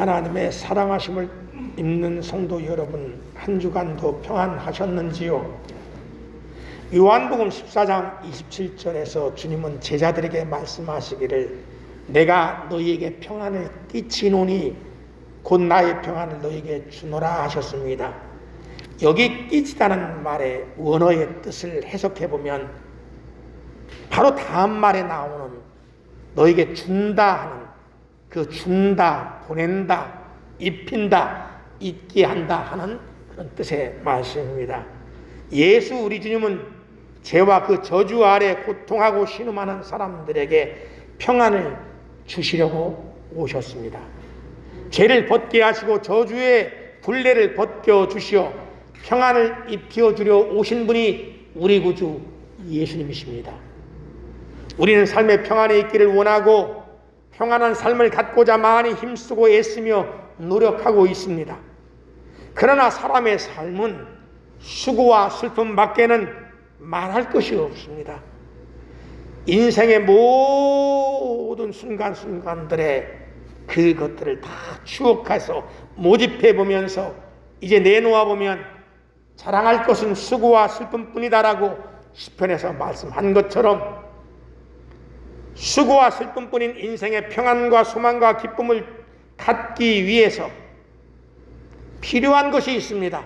하나님의 사랑하심을 입는 성도 여러분, 한 주간도 평안하셨는지요? 요한복음 14장 27절에서 주님은 제자들에게 말씀하시기를 내가 너희에게 평안을 끼치노니 곧 나의 평안을 너희에게 주노라 하셨습니다. 여기 끼치다는 말의 원어의 뜻을 해석해보면 바로 다음 말에 나오는 너희에게 준다 하는 그 준다, 보낸다, 입힌다, 있게 한다 하는 그런 뜻의 말씀입니다. 예수 우리 주님은 죄와 그 저주 아래 고통하고 신음하는 사람들에게 평안을 주시려고 오셨습니다. 죄를 벗게 하시고 저주의 굴레를 벗겨 주시어 평안을 입혀 주려 오신 분이 우리 구주 예수님이십니다. 우리는 삶의 평안에 있기를 원하고 평안한 삶을 갖고자 많이 힘쓰고 애쓰며 노력하고 있습니다. 그러나 사람의 삶은 수고와 슬픔 밖에는 말할 것이 없습니다. 인생의 모든 순간순간들에 그것들을 다 추억해서 모집해 보면서 이제 내놓아 보면 자랑할 것은 수고와 슬픔뿐이다라고 시편에서 말씀한 것처럼 수고와 슬픔뿐인 인생의 평안과 소망과 기쁨을 갖기 위해서 필요한 것이 있습니다.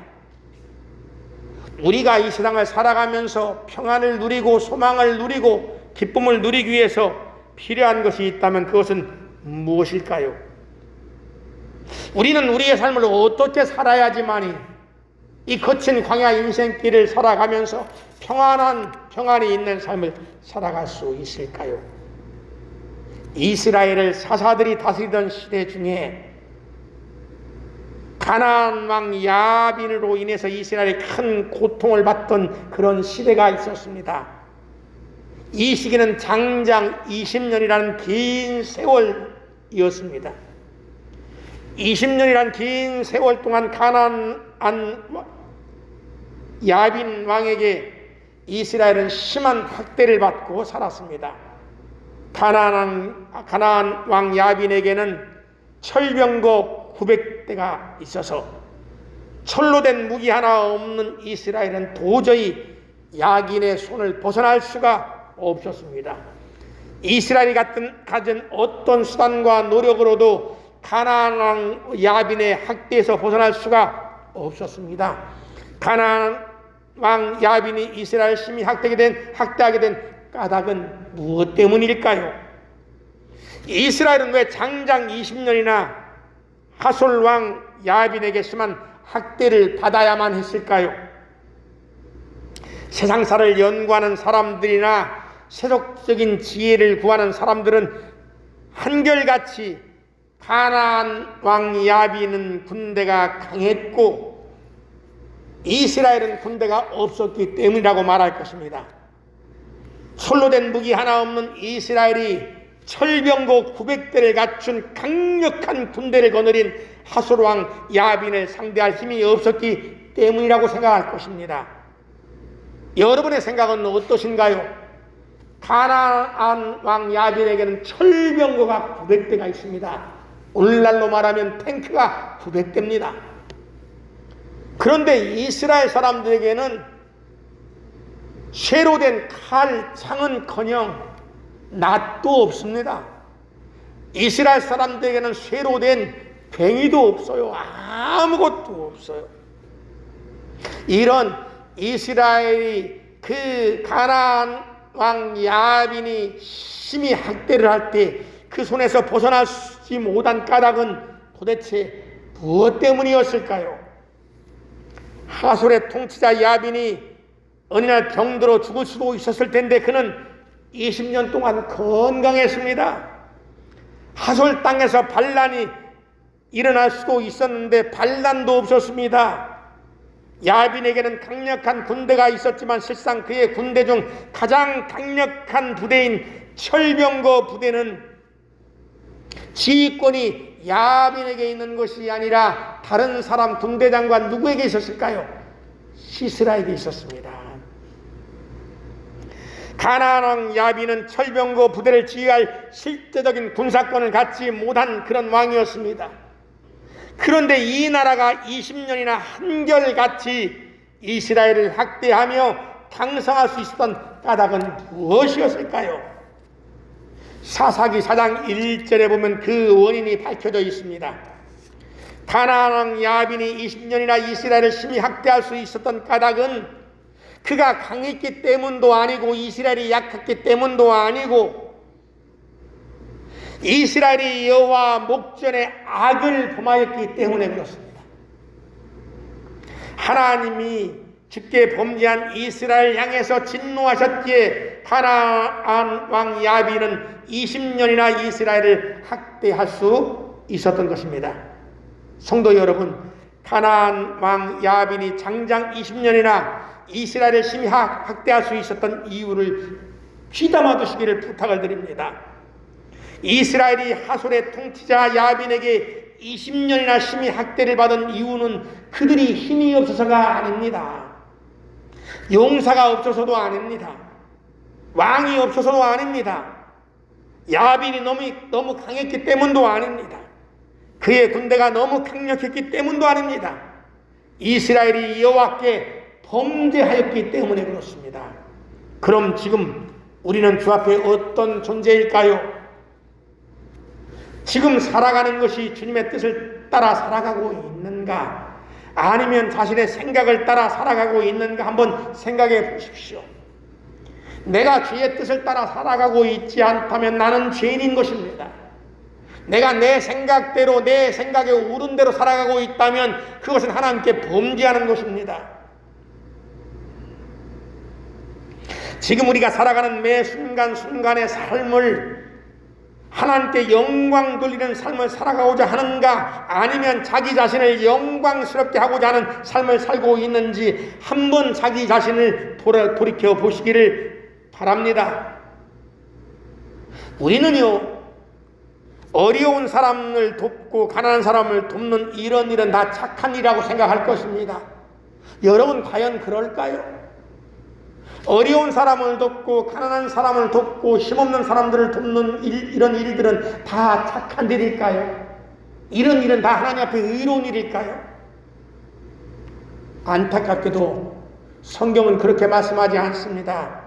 우리가 이 세상을 살아가면서 평안을 누리고 소망을 누리고 기쁨을 누리기 위해서 필요한 것이 있다면 그것은 무엇일까요? 우리는 우리의 삶을 어떻게 살아야지만이 이 거친 광야 인생길을 살아가면서 평안이 있는 삶을 살아갈 수 있을까요? 이스라엘을 사사들이 다스리던 시대 중에 가나안 왕 야빈으로 인해서 이스라엘이 큰 고통을 받던 그런 시대가 있었습니다. 이 시기는 장장 20년이라는 긴 세월이었습니다. 20년이라는 긴 세월 동안 가나안 야빈 왕에게 이스라엘은 심한 학대를 받고 살았습니다. 가나안 왕 야빈에게는 철병거 900대가 있어서 철로 된 무기 하나 없는 이스라엘은 도저히 야긴의 손을 벗어날 수가 없었습니다. 이스라엘이 가진 어떤 수단과 노력으로도 가나안 왕 야빈의 학대에서 벗어날 수가 없었습니다. 가나안 왕 야빈이 이스라엘 심히 학대하게 된 까닭은 무엇 때문일까요? 이스라엘은 왜 장장 20년이나 하솔 왕 야빈에게 심한 학대를 받아야만 했을까요? 세상사를 연구하는 사람들이나 세속적인 지혜를 구하는 사람들은 한결같이 가나안 왕 야빈은 군대가 강했고 이스라엘은 군대가 없었기 때문이라고 말할 것입니다. 철로 된 무기 하나 없는 이스라엘이 철병거 900대를 갖춘 강력한 군대를 거느린 하솔 왕 야빈을 상대할 힘이 없었기 때문이라고 생각할 것입니다. 여러분의 생각은 어떠신가요? 가나안 왕 야빈에게는 철병거가 900대가 있습니다. 오늘날로 말하면 탱크가 900대입니다. 그런데 이스라엘 사람들에게는 쇠로 된 칼, 창은커녕 낫도 없습니다. 이스라엘 사람들에게는 쇠로 된 괭이도 없어요. 아무것도 없어요. 이런 이스라엘이 그 가나안 왕 야빈이 심히 학대를 할 때 그 손에서 벗어나지 못한 까닭은 도대체 무엇 때문이었을까요? 하솔의 통치자 야빈이 어느 날 병들어 죽을 수도 있었을 텐데 그는 20년 동안 건강했습니다. 하솔 땅에서 반란이 일어날 수도 있었는데 반란도 없었습니다. 야빈에게는 강력한 군대가 있었지만 실상 그의 군대 중 가장 강력한 부대인 철병거 부대는 지휘권이 야빈에게 있는 것이 아니라 다른 사람 군대장관 누구에게 있었을까요? 시스라에게 있었습니다. 가나안 왕 야빈은 철병거 부대를 지휘할 실제적인 군사권을 갖지 못한 그런 왕이었습니다. 그런데 이 나라가 20년이나 한결같이 이스라엘을 학대하며 당성할 수 있었던 까닭은 무엇이었을까요? 사사기 4장 1절에 보면 그 원인이 밝혀져 있습니다. 가나안 왕 야빈이 20년이나 이스라엘을 심히 학대할 수 있었던 까닭은 그가 강했기 때문도 아니고 이스라엘이 약했기 때문도 아니고 이스라엘이 여호와 목전에 악을 범하였기 때문에 그렇습니다. 하나님이 주께 범죄한 이스라엘 향해서 진노하셨기에 가나안 왕 야빈은 20년이나 이스라엘을 학대할 수 있었던 것입니다. 성도 여러분, 가나안 왕 야빈이 장장 20년이나 이스라엘을 심히 학대할 수 있었던 이유를 귀담아 두시기를 부탁을 드립니다. 이스라엘이 하솔의 통치자 야빈에게 20년이나 심히 학대를 받은 이유는 그들이 힘이 없어서가 아닙니다. 용사가 없어서도 아닙니다. 왕이 없어서도 아닙니다. 야빈이 너무 강했기 때문도 아닙니다. 그의 군대가 너무 강력했기 때문도 아닙니다. 이스라엘이 여호와께 범죄하였기 때문에 그렇습니다. 그럼 지금 우리는 주 앞에 어떤 존재일까요? 지금 살아가는 것이 주님의 뜻을 따라 살아가고 있는가? 아니면 자신의 생각을 따라 살아가고 있는가 한번 생각해 보십시오. 내가 주의 뜻을 따라 살아가고 있지 않다면 나는 죄인인 것입니다. 내가 내 생각대로 내 생각에 옳은 대로 살아가고 있다면 그것은 하나님께 범죄하는 것입니다. 지금 우리가 살아가는 매 순간순간의 삶을 하나님께 영광 돌리는 삶을 살아가고자 하는가, 아니면 자기 자신을 영광스럽게 하고자 하는 삶을 살고 있는지 한번 자기 자신을 돌이켜 보시기를 바랍니다. 우리는요, 어려운 사람을 돕고 가난한 사람을 돕는 이런 일은 다 착한 일이라고 생각할 것입니다. 여러분 과연 그럴까요? 어려운 사람을 돕고 가난한 사람을 돕고 힘없는 사람들을 돕는 이런 일들은 다 착한 일일까요? 이런 일은 다 하나님 앞에 의로운 일일까요? 안타깝게도 성경은 그렇게 말씀하지 않습니다.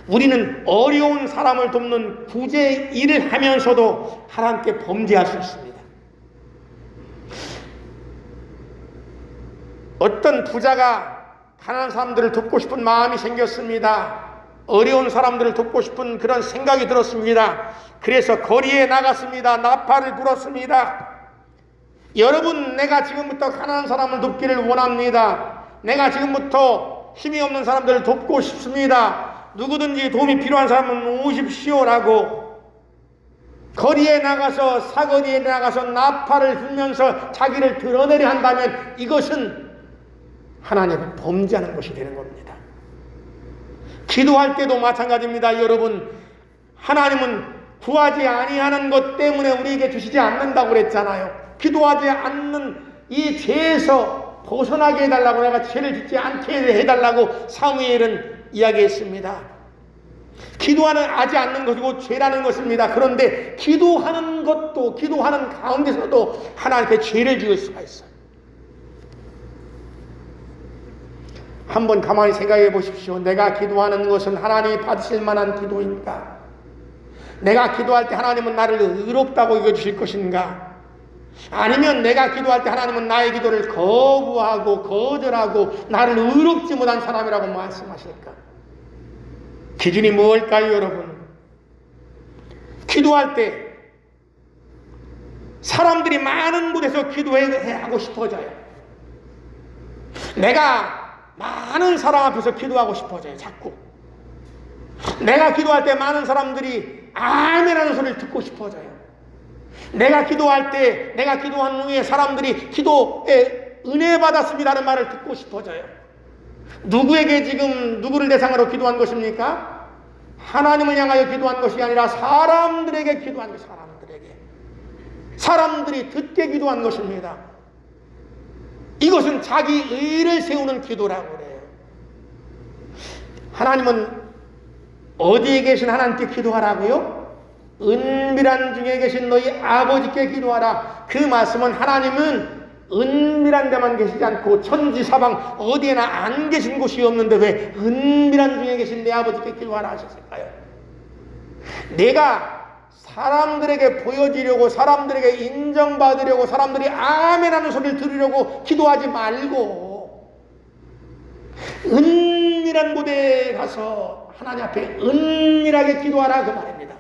우리는 어려운 사람을 돕는 구제 일을 하면서도 하나님께 범죄할 수 있습니다. 어떤 부자가 가난한 사람들을 돕고 싶은 마음이 생겼습니다. 어려운 사람들을 돕고 싶은 그런 생각이 들었습니다. 그래서 거리에 나갔습니다. 나팔을 불었습니다. 여러분, 내가 지금부터 가난한 사람을 돕기를 원합니다. 내가 지금부터 힘이 없는 사람들을 돕고 싶습니다. 누구든지 도움이 필요한 사람은 오십시오라고 거리에 나가서 사거리에 나가서 나팔을 불면서 자기를 드러내려 한다면 이것은 하나님을 범죄하는 것이 되는 겁니다. 기도할 때도 마찬가지입니다. 여러분, 하나님은 구하지 아니하는 것 때문에 우리에게 주시지 않는다고 그랬잖아요. 기도하지 않는 이 죄에서 벗어나게 해달라고, 내가 죄를 짓지 않게 해달라고 사무엘은 이야기했습니다. 기도하지 않는 것이고 죄라는 것입니다. 그런데 기도하는 것도, 기도하는 가운데서도 하나님께 죄를 지을 수가 있어요. 한번 가만히 생각해 보십시오. 내가 기도하는 것은 하나님이 받으실 만한 기도인가? 내가 기도할 때 하나님은 나를 의롭다고 여겨주실 것인가? 아니면 내가 기도할 때 하나님은 나의 기도를 거부하고 거절하고 나를 의롭지 못한 사람이라고 말씀하실까? 기준이 뭘까요, 여러분? 기도할 때 사람들이 많은 곳에서 기도하고 싶어져요. 내가 많은 사람 앞에서 기도하고 싶어져요. 자꾸 내가 기도할 때 많은 사람들이 아멘하는 소리를 듣고 싶어져요. 내가 기도할 때, 내가 기도한 후에 사람들이 기도에 은혜 받았습니다는 말을 듣고 싶어져요. 누구에게 지금 누구를 대상으로 기도한 것입니까? 하나님을 향하여 기도한 것이 아니라 사람들에게 기도한 것, 사람들이 듣게 기도한 것입니다. 이것은 자기 의를 세우는 기도라고 그래요. 하나님은 어디에 계신 하나님께 기도하라고요? 은밀한 중에 계신 너희 아버지께 기도하라. 그 말씀은 하나님은 은밀한 데만 계시지 않고 천지 사방 어디에나 안 계신 곳이 없는데 왜 은밀한 중에 계신 내 아버지께 기도하라 하셨을까요? 내가 사람들에게 보여지려고, 사람들에게 인정받으려고, 사람들이 아멘 하는 소리를 들으려고 기도하지 말고 은밀한 곳에 가서 하나님 앞에 은밀하게 기도하라 그 말입니다.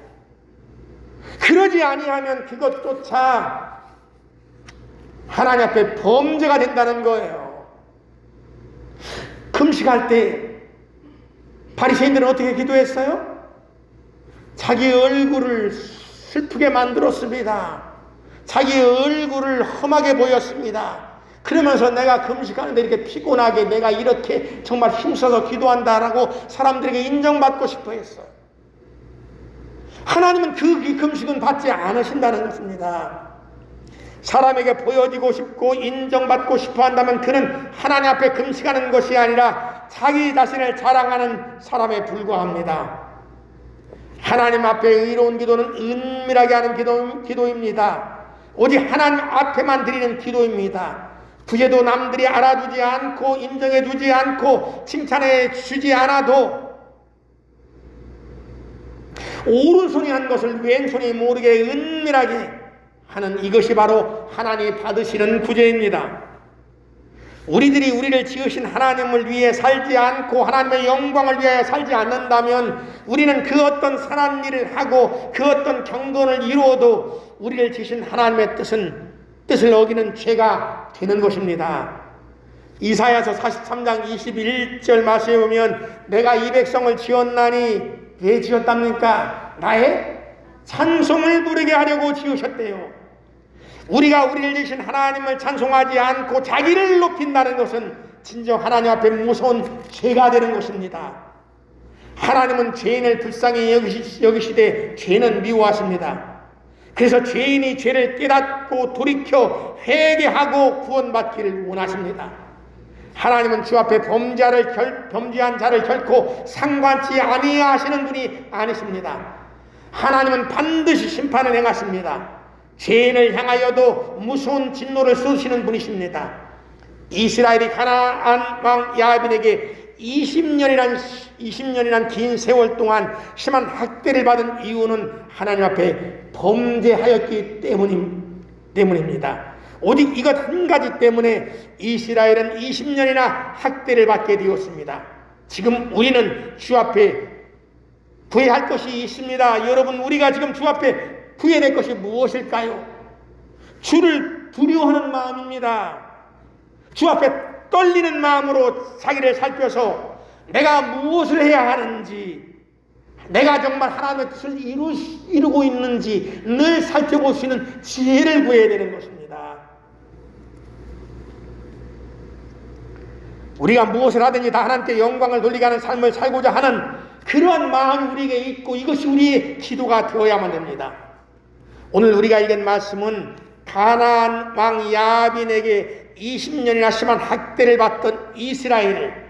그러지 아니하면 그것조차 하나님 앞에 범죄가 된다는 거예요. 금식할 때 바리새인들은 어떻게 기도했어요? 자기 얼굴을 슬프게 만들었습니다. 자기 얼굴을 험하게 보였습니다. 그러면서 내가 금식하는데 이렇게 피곤하게 내가 이렇게 정말 힘써서 기도한다라고 사람들에게 인정받고 싶어 했어요. 하나님은 그 금식은 받지 않으신다는 것입니다. 사람에게 보여지고 싶고 인정받고 싶어 한다면 그는 하나님 앞에 금식하는 것이 아니라 자기 자신을 자랑하는 사람에 불과합니다. 하나님 앞에 의로운 기도는 은밀하게 하는 기도입니다. 오직 하나님 앞에만 드리는 기도입니다. 구제도 남들이 알아주지 않고 인정해 주지 않고 칭찬해 주지 않아도 오른손이 한 것을 왼손이 모르게 은밀하게 하는 이것이 바로 하나님이 받으시는 구제입니다. 우리들이 우리를 지으신 하나님을 위해 살지 않고 하나님의 영광을 위하여 살지 않는다면 우리는 그 어떤 선한 일을 하고 그 어떤 경건을 이루어도 우리를 지으신 하나님의 뜻을 어기는 죄가 되는 것입니다. 이사야서 43장 21절 말씀에 보면 내가 이 백성을 지었나니 왜 지었답니까? 나의 찬송을 부르게 하려고 지으셨대요. 우리가 우리를 지으신 하나님을 찬송하지 않고 자기를 높인다는 것은 진정 하나님 앞에 무서운 죄가 되는 것입니다. 하나님은 죄인을 불쌍히 여기시되 죄는 미워하십니다. 그래서 죄인이 죄를 깨닫고 돌이켜 회개하고 구원받기를 원하십니다. 하나님은 주 앞에 범죄한 자를 결코 상관치 아니하시는 분이 아니십니다. 하나님은 반드시 심판을 행하십니다. 죄인을 향하여도 무서운 진노를 쏟으시는 분이십니다. 이스라엘이 가나안 왕 야빈에게 20년이란 긴 세월 동안 심한 학대를 받은 이유는 하나님 앞에 범죄하였기 때문입니다. 오직 이것 한 가지 때문에 이스라엘은 20년이나 학대를 받게 되었습니다. 지금 우리는 주 앞에 구해할 것이 있습니다. 여러분, 우리가 지금 주 앞에 구해낼 것이 무엇일까요? 주를 두려워하는 마음입니다. 주 앞에 떨리는 마음으로 자기를 살펴서 내가 무엇을 해야 하는지, 내가 정말 하나님의 뜻을 이루고 있는지 늘 살펴볼 수 있는 지혜를 구해야 되는 것입니다. 우리가 무엇을 하든지 다 하나님께 영광을 돌리게 하는 삶을 살고자 하는 그러한 마음이 우리에게 있고 이것이 우리의 기도가 되어야만 됩니다. 오늘 우리가 읽은 말씀은 가나안 왕 야빈에게 20년이나 심한 학대를 받던 이스라엘을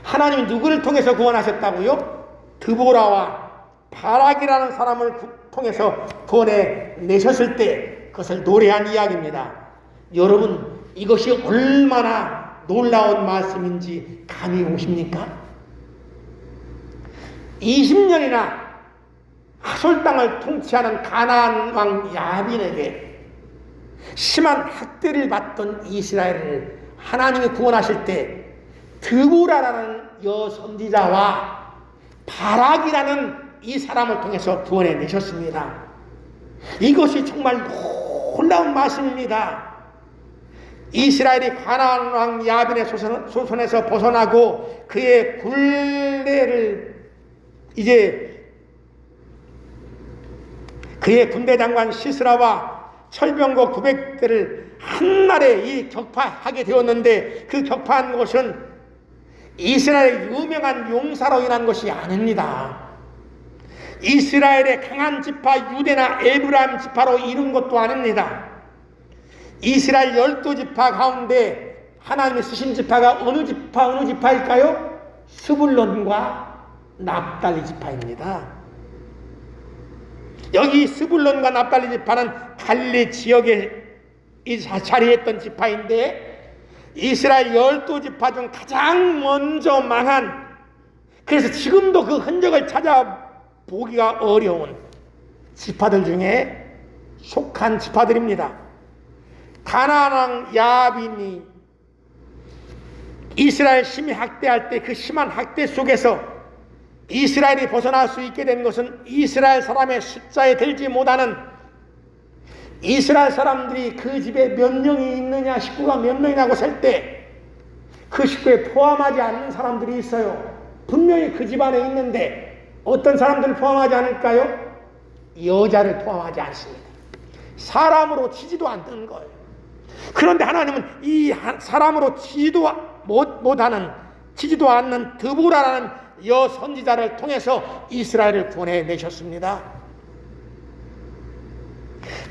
하나님이 누구를 통해서 구원하셨다고요? 드보라와 바락이라는 사람을 통해서 구원해내셨을 때 그것을 노래한 이야기입니다. 여러분, 이것이 얼마나 놀라운 말씀인지 감이 오십니까? 20년이나 하솔 땅을 통치하는 가나안 왕 야빈에게 심한 학대를 받던 이스라엘을 하나님이 구원하실 때 드보라라는 여선지자와 바락이라는 이 사람을 통해서 구원해내셨습니다. 이것이 정말 놀라운 말씀입니다. 이스라엘이 가나안 왕 야빈의 소손에서 벗어나고 그의 굴레를 이제 그의 군대 장관 시스라와 철병거 900대를 한날에 이 격파하게 되었는데 그 격파한 것은 이스라엘의 유명한 용사로 인한 것이 아닙니다. 이스라엘의 강한 지파 유대나 에브라임 지파로 이룬 것도 아닙니다. 이스라엘 12지파 가운데 하나님이 쓰신 지파가 어느 지파일까요? 스불론과 납달리 지파입니다. 여기 스불론과 납달리 지파는 갈릴리 지역에 자리했던 지파인데 이스라엘 12지파 중 가장 먼저 망한, 그래서 지금도 그 흔적을 찾아보기가 어려운 지파들 중에 속한 지파들입니다. 가나안 왕 야빈이 이스라엘 심히 학대할 때 그 심한 학대 속에서 이스라엘이 벗어날 수 있게 된 것은 이스라엘 사람의 숫자에 들지 못하는, 이스라엘 사람들이 그 집에 몇 명이 있느냐, 식구가 몇 명이라고 셀 때 그 식구에 포함하지 않는 사람들이 있어요. 분명히 그 집안에 있는데 어떤 사람들을 포함하지 않을까요? 여자를 포함하지 않습니다. 사람으로 치지도 않는 거예요. 그런데 하나님은 이 사람으로 치지도 않는 드보라라는 여선지자를 통해서 이스라엘을 구원해내셨습니다.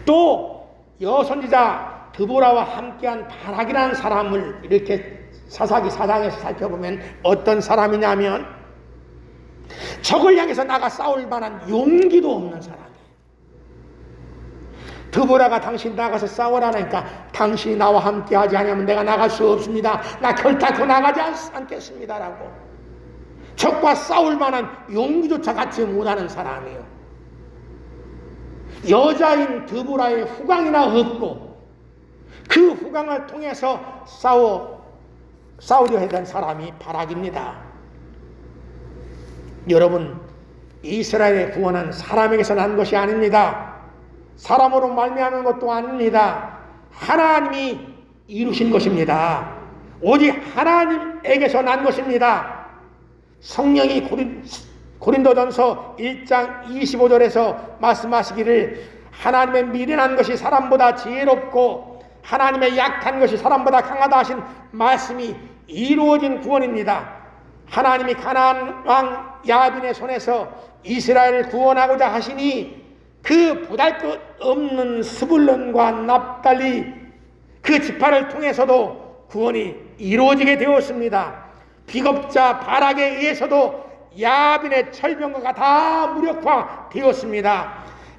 또 여선지자 드보라와 함께한 바락이라는 사람을 이렇게 사사기 4장에서 살펴보면 어떤 사람이냐면 적을 향해서 나가 싸울 만한 용기도 없는 사람이에요. 드보라가 당신 나가서 싸우라니까 당신이 나와 함께 하지 않으면 내가 나갈 수 없습니다. 나 결단코 나가지 않겠습니다라고 적과 싸울 만한 용기조차 갖지 못하는 사람이에요. 여자인 드보라의 후광이나 없고 그 후광을 통해서 싸우려 했던 사람이 바락입니다. 여러분, 이스라엘의 구원은 사람에게서 난 것이 아닙니다. 사람으로 말미암은 것도 아닙니다. 하나님이 이루신 것입니다. 오직 하나님에게서 난 것입니다. 성령이 고린도전서 1장 25절에서 말씀하시기를 하나님의 미련한 것이 사람보다 지혜롭고 하나님의 약한 것이 사람보다 강하다 하신 말씀이 이루어진 구원입니다. 하나님이 가나안 왕 야빈의 손에서 이스라엘을 구원하고자 하시니 그 보잘것없는 스불론과 납달리 그 지파를 통해서도 구원이 이루어지게 되었습니다. 비겁자 바락에 의해서도 야빈의 철병거가 다 무력화되었습니다.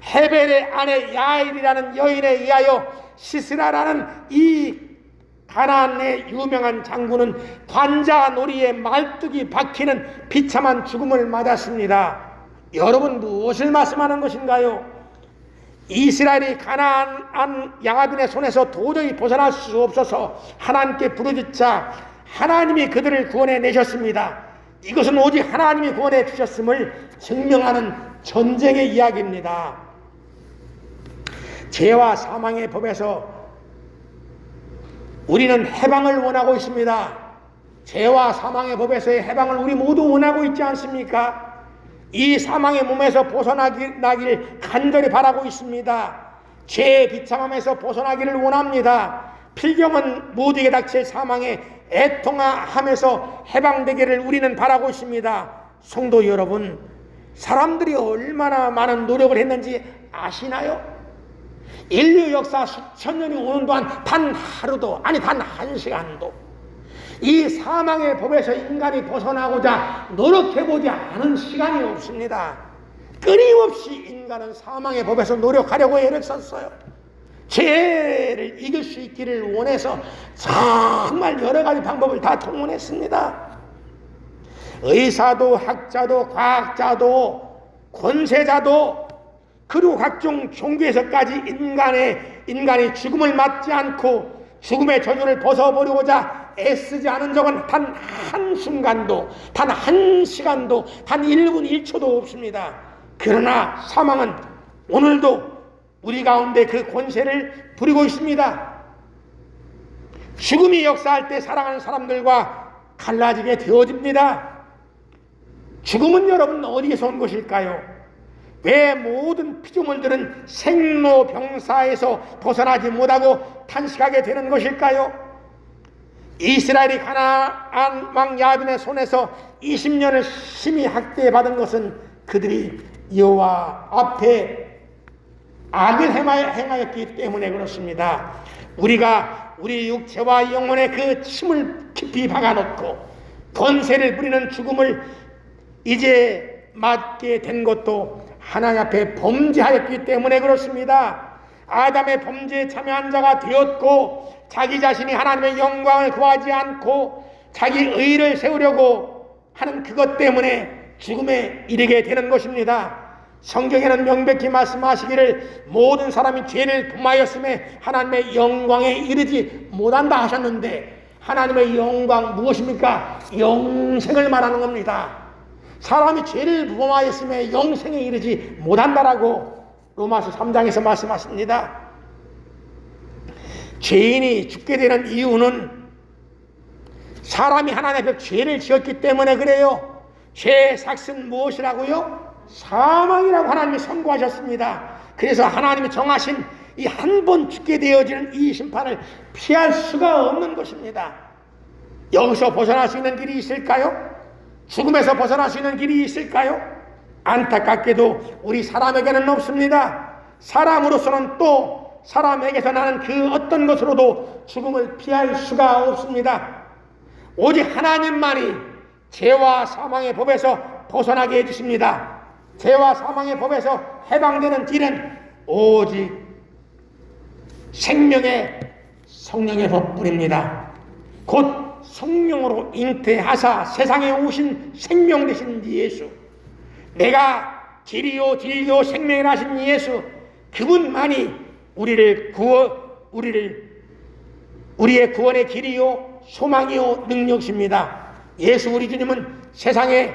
헤벨의 아내 야일이라는 여인에 의하여 시스라라는 이 가나안의 유명한 장군은 관자놀이에 말뚝이 박히는 비참한 죽음을 맞았습니다. 여러분, 무엇을 말씀하는 것인가요? 이스라엘이 가나안 야빈의 손에서 도저히 벗어날 수 없어서 하나님께 부르짖자 하나님이 그들을 구원해 내셨습니다. 이것은 오직 하나님이 구원해 주셨음을 증명하는 전쟁의 이야기입니다. 죄와 사망의 법에서 우리는 해방을 원하고 있습니다. 죄와 사망의 법에서의 해방을 우리 모두 원하고 있지 않습니까? 이 사망의 몸에서 벗어나기를 간절히 바라고 있습니다. 죄의 비참함에서 벗어나기를 원합니다. 필경은 모두에게 닥칠 사망에 애통함에서 해방되기를 우리는 바라고 있습니다. 성도 여러분, 사람들이 얼마나 많은 노력을 했는지 아시나요? 인류 역사 수천 년이 오는 동안 단 하루도, 아니 단 한 시간도 이 사망의 법에서 인간이 벗어나고자 노력해보지 않은 시간이 없습니다. 끊임없이 인간은 사망의 법에서 노력하려고 애를 썼어요. 죄를 이길 수 있기를 원해서 정말 여러 가지 방법을 다 동원했습니다. 의사도 학자도 과학자도 권세자도 그리고 각종 종교에서까지 인간이 죽음을 맞지 않고 죽음의 저주를 벗어버리고자 애쓰지 않은 적은 단 한순간도, 단 한 시간도, 단 1분 1초도 없습니다. 그러나 사망은 오늘도 우리 가운데 그 권세를 부리고 있습니다. 죽음이 역사할 때 사랑하는 사람들과 갈라지게 되어집니다. 죽음은 여러분 어디에서 온 것일까요? 왜 모든 피조물들은 생로병사에서 벗어나지 못하고 탄식하게 되는 것일까요? 이스라엘이 가나안 왕 야빈의 손에서 20년을 심히 학대받은 것은 그들이 여호와 앞에 악을 행하였기 때문에 그렇습니다. 우리가 우리 육체와 영혼에 그 침을 깊이 박아놓고 권세를 부리는 죽음을 이제 맞게 된 것도 하나님 앞에 범죄하였기 때문에 그렇습니다. 아담의 범죄에 참여한 자가 되었고 자기 자신이 하나님의 영광을 구하지 않고 자기 의를 세우려고 하는 그것 때문에 죽음에 이르게 되는 것입니다. 성경에는 명백히 말씀하시기를 모든 사람이 죄를 범하였음에 하나님의 영광에 이르지 못한다 하셨는데, 하나님의 영광 무엇입니까? 영생을 말하는 겁니다. 사람이 죄를 범하였음에 영생에 이르지 못한다라고 로마서 3장에서 말씀하십니다. 죄인이 죽게 되는 이유는 사람이 하나님 앞에 죄를 지었기 때문에 그래요. 죄의 삭은 무엇이라고요? 사망이라고 하나님이 선고하셨습니다. 그래서 하나님이 정하신 이 한 번 죽게 되어지는 이 심판을 피할 수가 없는 것입니다. 여기서 벗어날 수 있는 길이 있을까요? 죽음에서 벗어날 수 있는 길이 있을까요? 안타깝게도 우리 사람에게는 없습니다. 사람으로서는 또 사람에게서 나는 그 어떤 것으로도 죽음을 피할 수가 없습니다. 오직 하나님만이 죄와 사망의 법에서 벗어나게 해주십니다. 죄와 사망의 법에서 해방되는 길은 오직 생명의 성령의 법뿐입니다. 곧 성령으로 잉태하사 세상에 오신 생명 되신 예수, 내가 길이요 진리요 생명이라 하신 예수, 그분만이 우리의 구원의 길이요 소망이요 능력이십니다. 예수 우리 주님은 세상에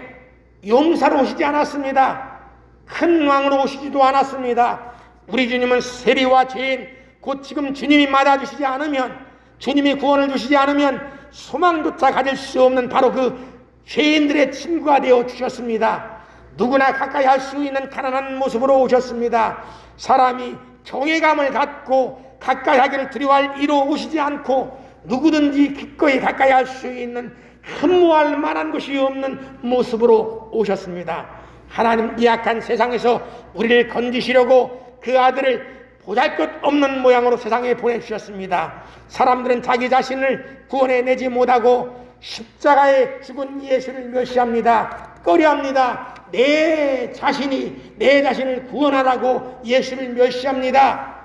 용사로 오시지 않았습니다. 큰 왕으로 오시지도 않았습니다. 우리 주님은 세리와 죄인, 곧 지금 주님이 맞아주시지 않으면, 주님이 구원을 주시지 않으면 소망조차 가질 수 없는 바로 그 죄인들의 친구가 되어 주셨습니다. 누구나 가까이 할 수 있는 가난한 모습으로 오셨습니다. 사람이 경외감을 갖고 가까이 하기를 두려워할 이로 오시지 않고 누구든지 기꺼이 가까이 할 수 있는 흠모할 만한 것이 없는 모습으로 오셨습니다. 하나님 이 악한 세상에서 우리를 건지시려고 그 아들을 보잘것없는 모양으로 세상에 보내주셨습니다. 사람들은 자기 자신을 구원해내지 못하고 십자가에 죽은 예수를 멸시합니다. 꺼려합니다. 내 자신을 구원하라고 예수를 멸시합니다.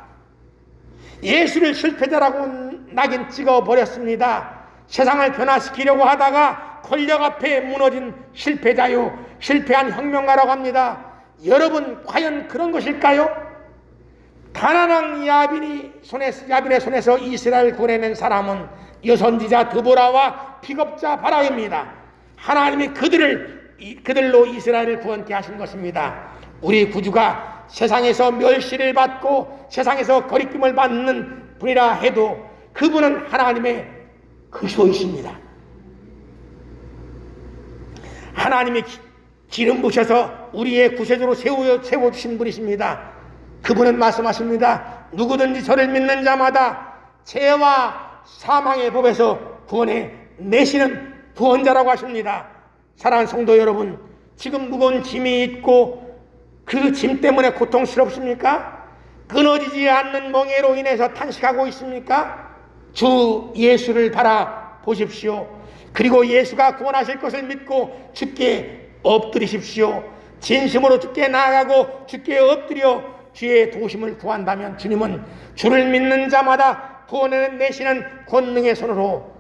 예수를 실패자라고 낙인 찍어버렸습니다. 세상을 변화시키려고 하다가 권력 앞에 무너진 실패자요, 실패한 혁명가라고 합니다. 여러분 과연 그런 것일까요? 가나안 야빈의 손에서 이스라엘 구원해낸 사람은 여선지자 드보라와 픽업자 바라입니다. 하나님이 그들로 이스라엘을 구원케 하신 것입니다. 우리 구주가 세상에서 멸시를 받고 세상에서 거리낌을 받는 분이라 해도 그분은 하나님의 그리스도이십니다. 하나님이 기름 부셔서 우리의 구세주로 세워주신 분이십니다. 그분은 말씀하십니다. 누구든지 저를 믿는 자마다 죄와 사망의 법에서 구원해 내시는 구원자라고 하십니다. 사랑하는 성도 여러분, 지금 무거운 짐이 있고 그 짐 때문에 고통스럽습니까? 끊어지지 않는 멍에로 인해서 탄식하고 있습니까? 주 예수를 바라보십시오. 그리고 예수가 구원하실 것을 믿고 주께 엎드리십시오. 진심으로 주께 나아가고 주께 엎드려 주의 도우심을 구한다면 주님은 주를 믿는 자마다 구원을 내시는 권능의 손으로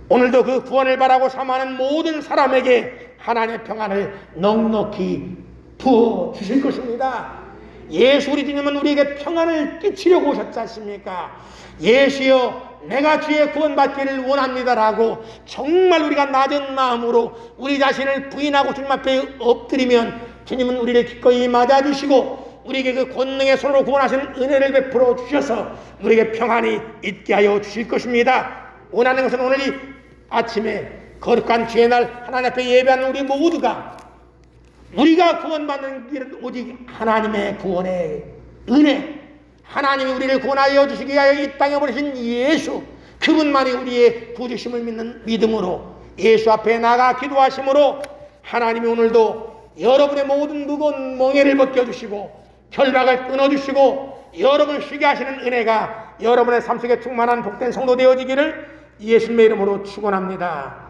오늘도 그 구원을 바라고 삼하는 모든 사람에게 하나님의 평안을 넉넉히 부어주실 것입니다. 예수 우리 주님은 우리에게 평안을 끼치려고 오셨지 않습니까? 예수여 내가 주의 구원받기를 원합니다라고 정말 우리가 낮은 마음으로 우리 자신을 부인하고 주님 앞에 엎드리면 주님은 우리를 기꺼이 맞아주시고 우리에게 그 권능의 손으로 구원하시는 은혜를 베풀어 주셔서 우리에게 평안이 있게 하여 주실 것입니다. 원하는 것은 오늘 이 아침에 거룩한 주의 날 하나님 앞에 예배하는 우리 모두가 우리가 구원받는 길은 오직 하나님의 구원의 은혜, 하나님이 우리를 구원하여 주시기 위하여 이 땅에 보내신 예수, 그분만이 우리의 구주심을 믿는 믿음으로 예수 앞에 나가 기도하심으로 하나님이 오늘도 여러분의 모든 무거운 멍에를 벗겨주시고 결박을 끊어주시고 여러분을 쉬게 하시는 은혜가 여러분의 삶 속에 충만한 복된 성도 되어지기를 예수님의 이름으로 축원합니다.